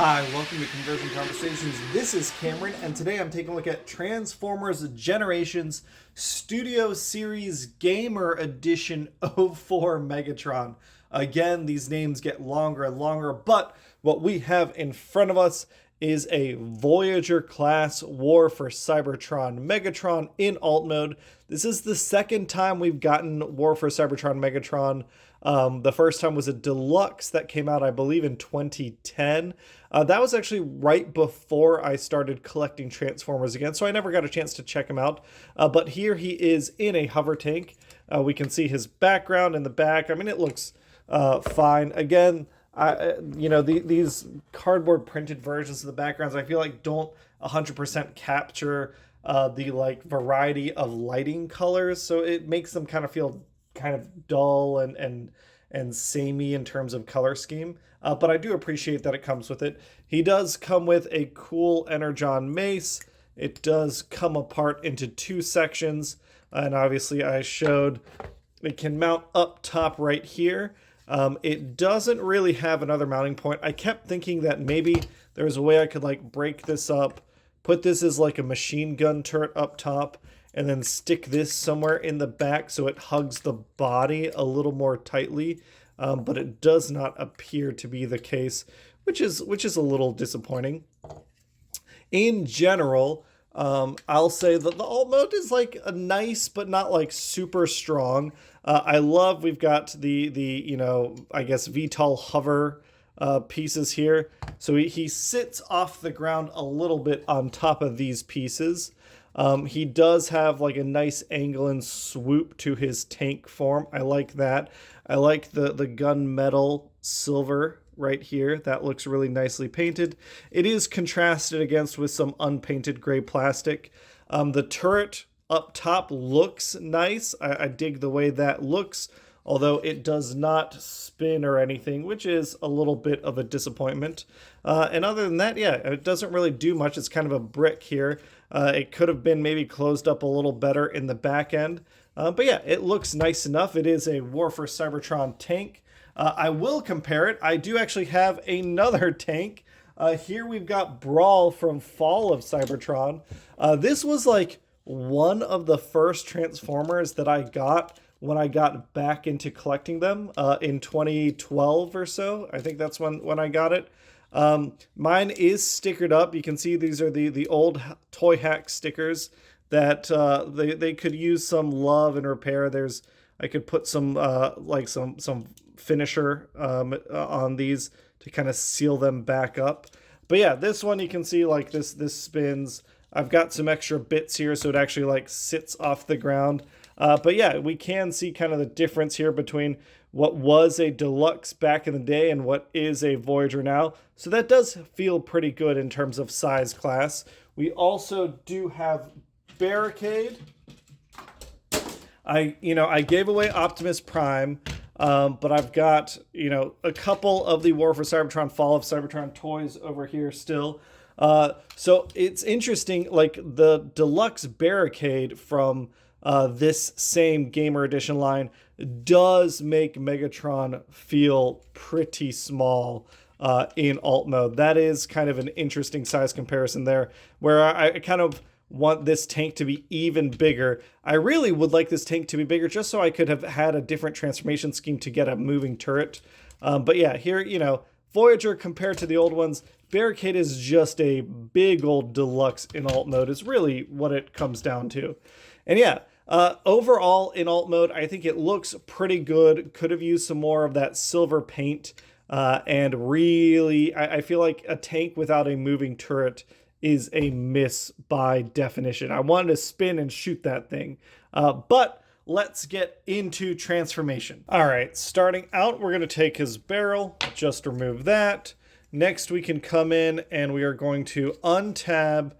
Hi, welcome to Conversion Conversations. This is Cameron, and today I'm taking a look at Transformers Generations Studio Series Gamer Edition '04 Megatron. Again, these names get longer and longer, but what we have in front of us is a Voyager class War for Cybertron Megatron in alt mode. This is the second time we've gotten War for Cybertron Megatron. The first time was a deluxe that came out, I believe, in 2010. That was actually right before I started collecting Transformers again, so I never got a chance to check him out. But here he is in a hover tank. We can see his background in the back. I mean, it looks fine. Again, these cardboard printed versions of the backgrounds, I feel like don't 100% capture the variety of lighting colors, so it makes them kind of feel kind of dull and samey in terms of color scheme. But I do appreciate that it comes with it. He does come with a cool Energon mace. It does come apart into two sections, and obviously I showed it can mount up top right here. It doesn't really have another mounting point. I kept thinking that maybe there was a way I could break this up, put this as like a machine gun turret up top, and then stick this somewhere in the back so it hugs the body a little more tightly. But it does not appear to be the case, which is a little disappointing. In general, I'll say that the alt mode is a nice but not super strong. I love we've got the I guess VTOL hover pieces here. So he sits off the ground a little bit on top of these pieces. He does have a nice angle and swoop to his tank form. I like that. I like the gunmetal silver right here. That looks really nicely painted. It is contrasted against with some unpainted gray plastic. The turret up top looks nice. I dig the way that looks, although it does not spin or anything, which is a little bit of a disappointment. And other than that, yeah, it doesn't really do much. It's kind of a brick here. It could have been maybe closed up a little better in the back end. But yeah, it looks nice enough. It is a War for Cybertron tank. I will compare it. I do actually have another tank. Here we've got Brawl from Fall of Cybertron. This was one of the first Transformers that I got when I got back into collecting them in 2012 or so. I think that's when I got it. Mine is stickered up. You can see these are the old Toy Hack stickers that they could use some love and repair. I could put some some finisher on these to kind of seal them back up. But yeah, this one you can see this spins. I've got some extra bits here so it actually sits off the ground. But yeah, we can see kind of the difference here between what was a deluxe back in the day and what is a Voyager now. So that does feel pretty good in terms of size class. We also do have Barricade. I gave away Optimus Prime, but I've got, a couple of the War for Cybertron, Fall of Cybertron toys over here still. So it's interesting, the deluxe Barricade from this same Gamer Edition line does make Megatron feel pretty small in alt mode. That is kind of an interesting size comparison there, where I kind of want this tank to be even bigger. I really would like this tank to be bigger just so I could have had a different transformation scheme to get a moving turret. But yeah, here, Voyager compared to the old ones, Barricade is just a big old deluxe in alt mode is really what it comes down to. And yeah, overall in alt mode, I think it looks pretty good. Could have used some more of that silver paint. And really, I feel like a tank without a moving turret is a miss by definition. I wanted to spin and shoot that thing. But let's get into transformation. All right, starting out, we're going to take his barrel, just remove that. Next, we can come in and we are going to untab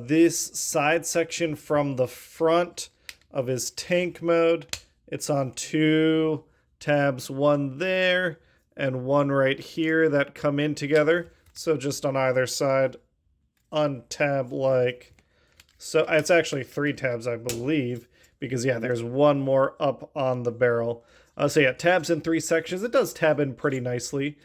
this side section from the front of his tank mode. It's on two tabs, one there and one right here that come in together. So just on either side, untab so. It's actually three tabs, I believe, because yeah, there's one more up on the barrel. So yeah, tabs in three sections. It does tab in pretty nicely.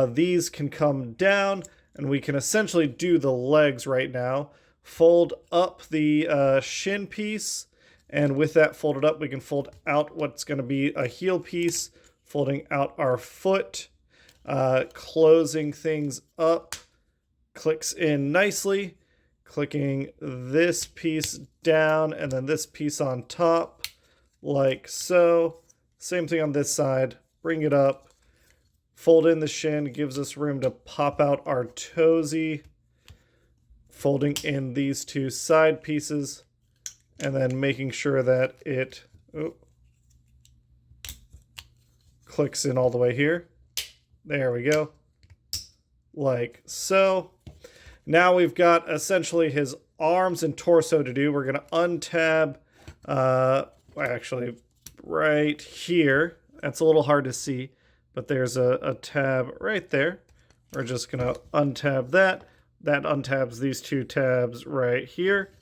These can come down, and we can essentially do the legs right now. Fold up the shin piece, and with that folded up, we can fold out what's going to be a heel piece, folding out our foot, closing things up, clicks in nicely, clicking this piece down, and then this piece on top, like so. Same thing on this side, bring it up, fold in the shin, gives us room to pop out our toesy, folding in these two side pieces, and then making sure that it clicks in all the way here. There we go. Like so. Now we've got essentially his arms and torso to do. We're going to untab, actually right here. That's a little hard to see, but there's a tab right there. We're just going to untab that. That untabs these two tabs right here.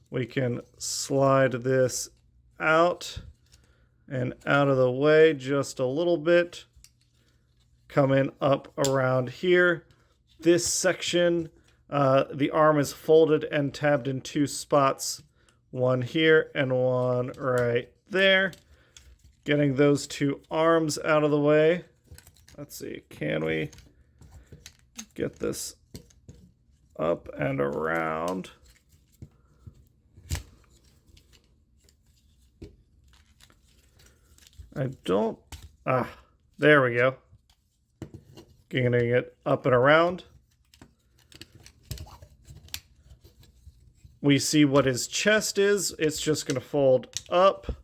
We can slide this out and out of the way just a little bit. Come in up around here. This section, the arm is folded and tabbed in two spots. One here and one right there. Getting those two arms out of the way. Let's see, can we get this up and around? I don't... there we go. Getting it up and around. We see what his chest is. It's just going to fold up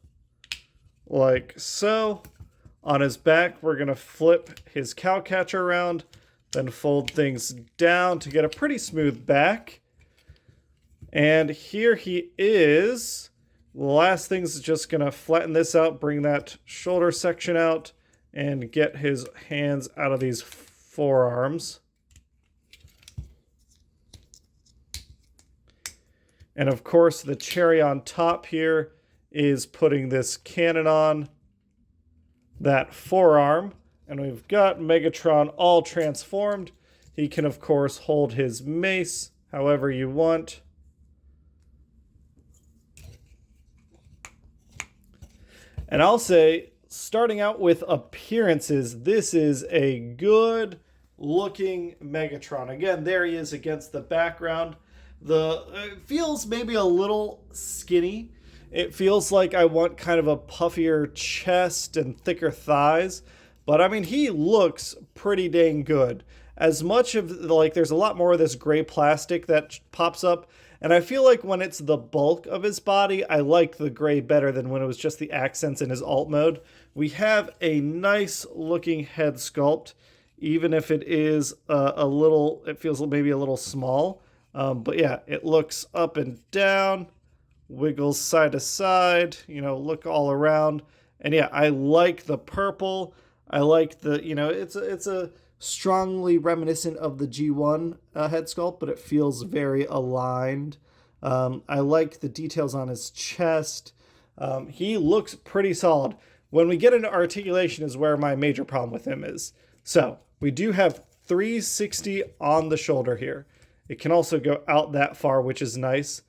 like so. On his back, we're going to flip his cowcatcher around, then fold things down to get a pretty smooth back. And here he is. The last thing's just going to flatten this out, bring that shoulder section out, and get his hands out of these forearms. And of course, the cherry on top here is putting this cannon on that forearm. And we've got Megatron all transformed. He can, of course, hold his mace however you want. And I'll say, starting out with appearances, this is a good looking Megatron. Again, there he is against the background. It feels maybe a little skinny. It feels like I want kind of a puffier chest and thicker thighs. But I mean, he looks pretty dang good. As much of, like, there's a lot more of this gray plastic that pops up. And I feel like when it's the bulk of his body, I like the gray better than when it was just the accents in his alt mode. We have a nice looking head sculpt, even if it is it feels maybe a little small. But yeah, it looks up and down, wiggles side to side, look all around. And yeah, I like the purple. I like the, it's a strongly reminiscent of the G1 head sculpt, but it feels very aligned. I like the details on his chest. He looks pretty solid. When we get into articulation is where my major problem with him is. So we do have 360 on the shoulder here. It can also go out that far, which is nice.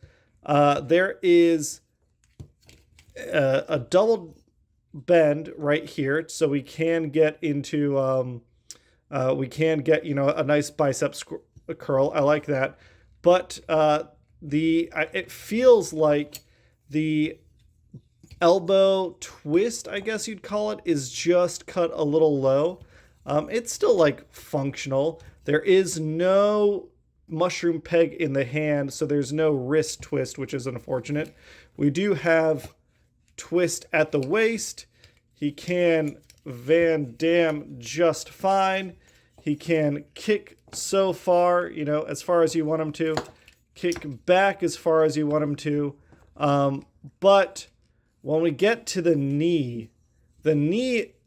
There is a double bend right here, so we can get into a nice biceps curl. I like that, but it feels like the elbow twist, I guess you'd call it, is just cut a little low. It's still like functional. There is no mushroom peg in the hand, so there's no wrist twist, which is unfortunate. We do have twist at the waist. He can Van Damme just fine. He can kick so far, as far as you want him to. Kick back as far as you want him to. But when we get to the knee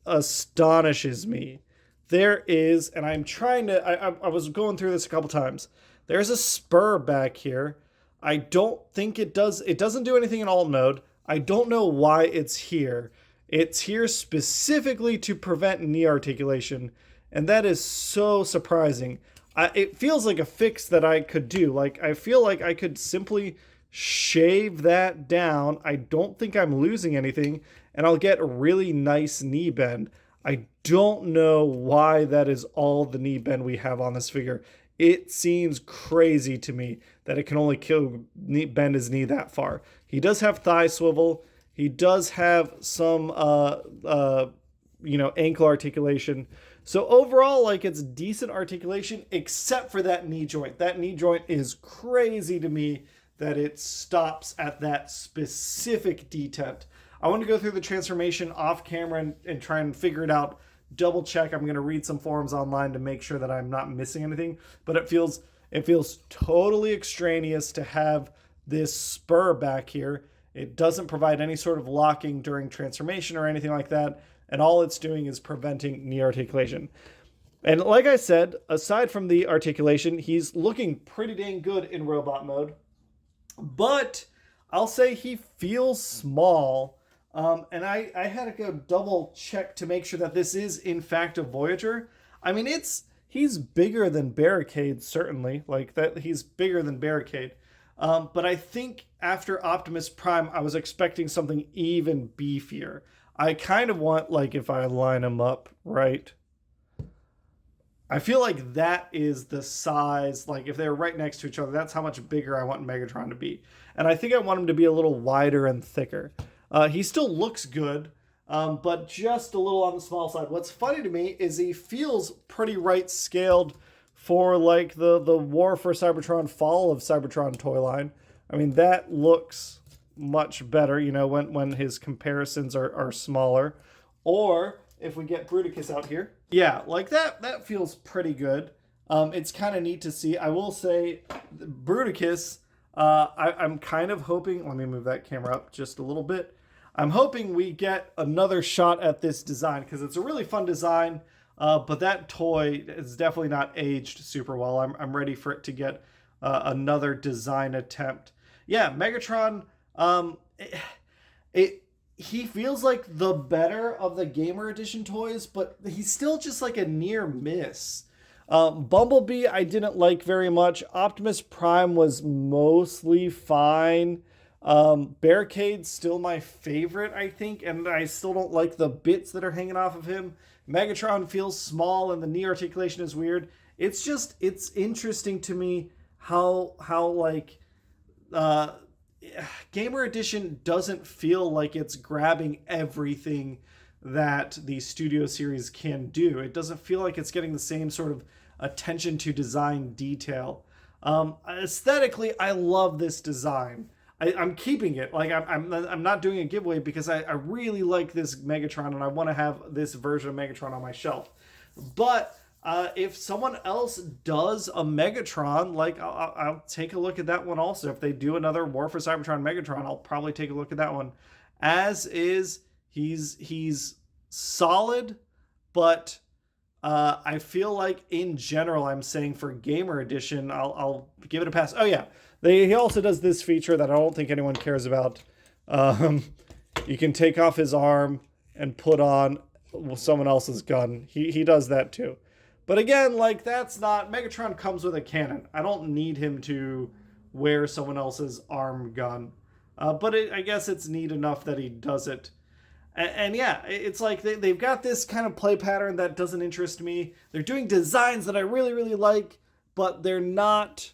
astonishes me. There is, and I'm trying to, I was going through this a couple times. There's a spur back here. I don't think it doesn't do anything in alt mode. I don't know why it's here. It's here specifically to prevent knee articulation, and that is so surprising. it feels like a fix that I could do. Like, I feel like I could simply shave that down. I don't think I'm losing anything, and I'll get a really nice knee bend. I don't know why that is all the knee bend we have on this figure. It seems crazy to me that it can only bend his knee that far. He does have thigh swivel. He does have some, ankle articulation. So overall, like, it's decent articulation, except for that knee joint. That knee joint is crazy to me that it stops at that specific detent. I want to go through the transformation off camera and try and figure it out, double check. I'm going to read some forums online to make sure that I'm not missing anything, but it feels totally extraneous to have this spur back here. It doesn't provide any sort of locking during transformation or anything like that, and all it's doing is preventing knee articulation. And like I said, aside from the articulation, he's looking pretty dang good in robot mode, but I'll say he feels small. And I had to go double check to make sure that this is in fact a Voyager. I mean, he's bigger than Barricade, certainly. Like, that, he's bigger than Barricade. But I think after Optimus Prime, I was expecting something even beefier. I kind of want, like, if I line them up right, I feel like that is the size, like, if they're right next to each other, that's how much bigger I want Megatron to be. And I think I want him to be a little wider and thicker. He still looks good, but just a little on the small side. What's funny to me is he feels pretty right scaled for, like, the War for Cybertron, Fall of Cybertron toy line. I mean, that looks much better, you know, when his comparisons are smaller. Or if we get Bruticus out here, yeah, like that feels pretty good. It's kind of neat to see. I will say, Bruticus, I'm kind of hoping, let me move that camera up just a little bit. I'm hoping we get another shot at this design because it's a really fun design, but that toy is definitely not aged super well. I'm ready for it to get another design attempt. Yeah, Megatron, he feels like the better of the Gamer Edition toys, but he's still just like a near miss. Bumblebee I didn't like very much. Optimus Prime was mostly fine. Barricade's still my favorite, I think, and I still don't like the bits that are hanging off of him. Megatron feels small and the knee articulation is weird. It's interesting to me how like Gamer Edition doesn't feel like it's grabbing everything that the Studio Series can do. It doesn't feel like it's getting the same sort of attention to design detail. Aesthetically, I love this design. I'm keeping it. Like, I'm not doing a giveaway because I really like this Megatron and I want to have this version of Megatron on my shelf. But if someone else does a Megatron, like, I'll take a look at that one also. If they do another War for Cybertron Megatron, I'll probably take a look at that one. As is, he's solid, but I feel like in general, I'm saying for Gamer Edition, I'll give it a pass. Oh yeah, he also does this feature that I don't think anyone cares about. You can take off his arm and put on someone else's gun. He does that too. But again, like, that's not... Megatron comes with a cannon. I don't need him to wear someone else's arm gun. But I guess it's neat enough that he does it. And yeah, it's like they've got this kind of play pattern that doesn't interest me. They're doing designs that I really, really like, but they're not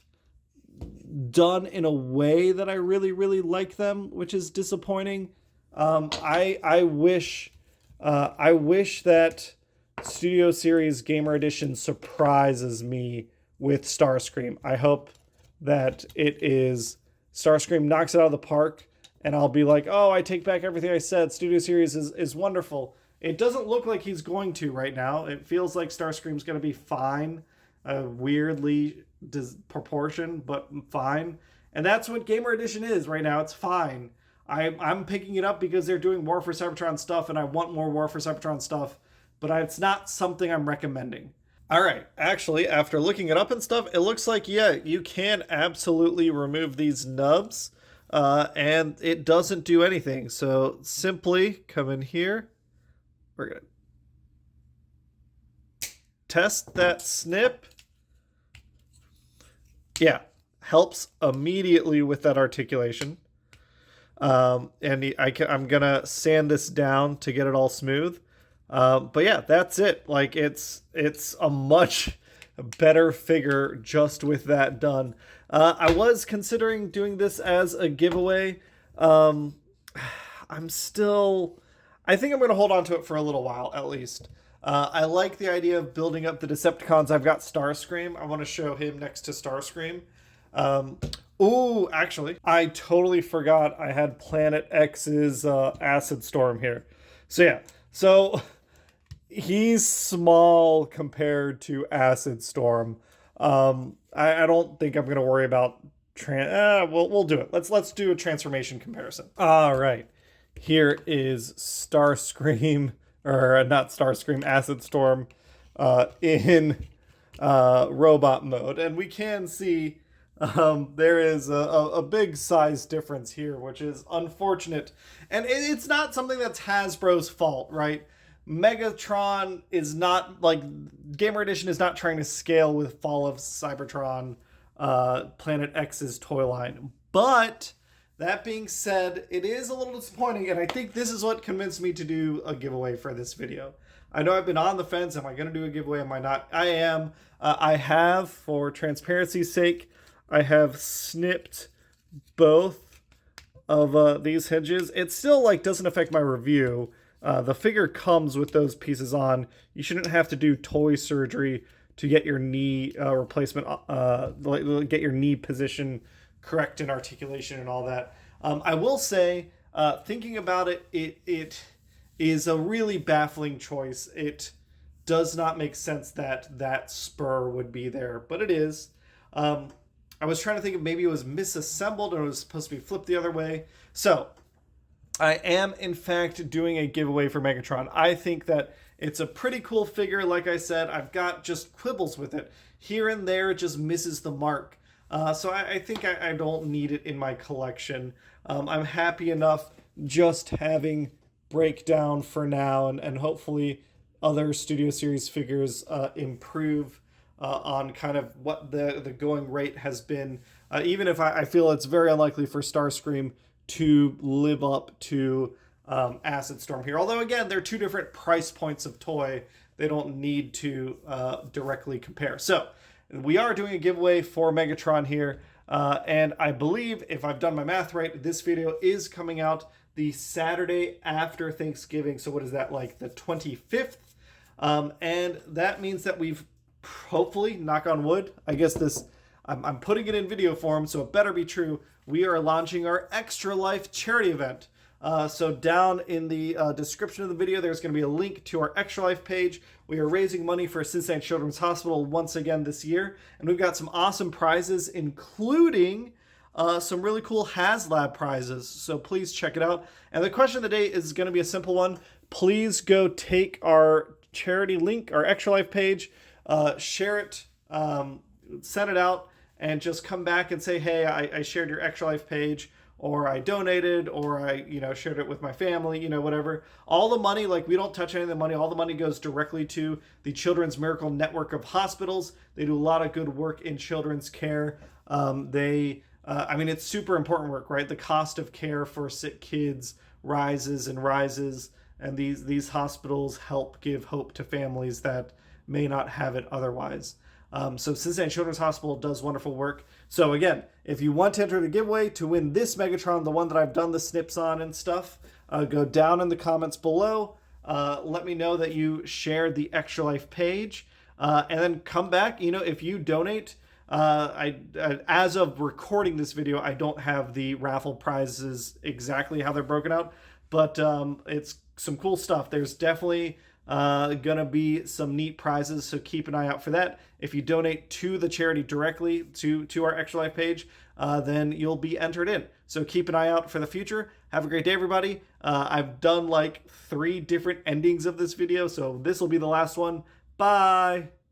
done in a way that I really, really like them, which is disappointing. I wish that Studio Series Gamer Edition surprises me with Starscream. I hope that it is... Starscream knocks it out of the park, and I'll be like, oh, I take back everything I said. Studio Series is wonderful. It doesn't look like he's going to right now. It feels like Starscream's going to be fine. Weirdly proportioned, but fine. And that's what Gamer Edition is right now. It's fine. I'm picking it up because they're doing War for Cybertron stuff, and I want more War for Cybertron stuff, but it's not something I'm recommending. All right, actually, after looking it up and stuff, it looks like, yeah, you can absolutely remove these nubs, and it doesn't do anything. So simply come in here. We're going to test that snip. Yeah, helps immediately with that articulation. I'm gonna sand this down to get it all smooth. But yeah, that's it. Like it's a much better figure just with that done. I was considering doing this as a giveaway. Um, I'm still. I think I'm gonna hold on to it for a little while at least. I like the idea of building up the Decepticons. I've got Starscream. I want to show him next to Starscream. Um, Ooh, actually, I totally forgot I had Planet X's Acid Storm here. So yeah, so he's small compared to Acid Storm. I don't think I'm gonna worry about we'll do it. Let's do a transformation comparison. All right, here is Starscream, or not Starscream, Acid Storm, in robot mode, and we can see there is a big size difference here, which is unfortunate. And it's not something that's Hasbro's fault, right? Megatron is not, like, Gamer Edition is not trying to scale with Fall of Cybertron, Planet X's toy line. But that being said, it is a little disappointing, and I think this is what convinced me to do a giveaway for this video. I know I've been on the fence. Am I going to do a giveaway? Am I not? I am. I have, for transparency's sake, I have snipped both of these hinges. It still doesn't affect my review. The figure comes with those pieces on. You shouldn't have to do toy surgery to get your knee replacement, get your knee position correct in articulation and all that. I will say, thinking about it, it is a really baffling choice. It does not make sense that that spur would be there, but it is. I was trying to think if maybe it was misassembled or it was supposed to be flipped the other way. So I am, in fact, doing a giveaway for Megatron. I think that it's a pretty cool figure. Like I said, I've got just quibbles with it. Here and there, it just misses the mark. So I think I don't need it in my collection. I'm happy enough just having Breakdown for now, and hopefully other Studio Series figures improve on kind of what the going rate has been. Even if I feel it's very unlikely for Starscream to live up to Acid Storm here. Although, again, they're two different price points of toy. They don't need to directly compare. So we are doing a giveaway for Megatron here. And I believe, if I've done my math right, this video is coming out the Saturday after Thanksgiving. So what is that, like the 25th? And that means that we've hopefully, knock on wood, I guess this, I'm putting it in video form, so it better be true. We are launching our Extra Life charity event. So down in the description of the video, there's going to be a link to our Extra Life page. We are raising money for Cincinnati Children's Hospital once again this year, and we've got some awesome prizes, including some really cool HasLab prizes. So please check it out. And the question of the day is going to be a simple one. Please go take our charity link, our Extra Life page, share it, send it out, and just come back and say, hey, I shared your Extra Life page, or I donated, or I, shared it with my family, whatever. All the money, we don't touch any of the money. All the money goes directly to the Children's Miracle Network of Hospitals. They do a lot of good work in children's care. It's super important work, right? The cost of care for sick kids rises and rises, and these hospitals help give hope to families that may not have it otherwise. So Cincinnati Children's Hospital does wonderful work. So again, if you want to enter the giveaway to win this Megatron, the one that I've done the snips on and stuff, go down in the comments below. Let me know that you shared the Extra Life page, and then come back. If you donate, as of recording this video, I don't have the raffle prizes exactly how they're broken out, but it's some cool stuff. There's definitely gonna be some neat prizes, so keep an eye out for that. If you donate to the charity directly to our Extra Life page, then you'll be entered in. So keep an eye out for the future. Have a great day, everybody. I've done 3 different endings of this video, so this will be the last one. Bye.